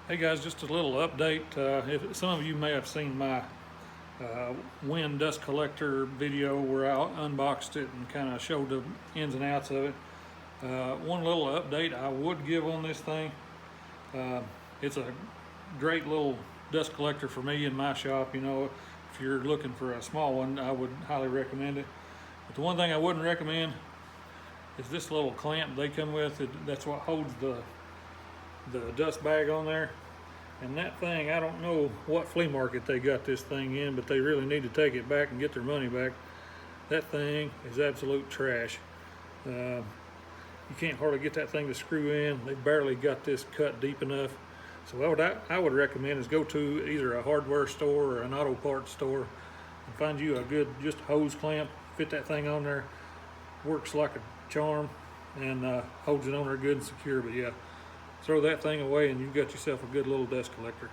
Hey guys, just a little update. If some of you may have seen my Wen Dust Collector video where I unboxed it and kind of showed the ins and outs of it. One little update I would give on this thing. It's a great little dust collector for me in my shop. You know, if you're looking for a small one, I would highly recommend it. But the one thing I wouldn't recommend is this little clamp they come with. That's what holds the dust bag on there. And that thing, I don't know what flea market they got this thing in, but they really need to take it back and get their money back. That thing is absolute trash. You can't hardly get that thing to screw in. They barely got this cut deep enough. So what I would recommend is go to either a hardware store or an auto parts store and find you a good just hose clamp, fit that thing on there, works like a charm, and holds it on there good and secure. But yeah, throw that thing away and you've got yourself a good little dust collector.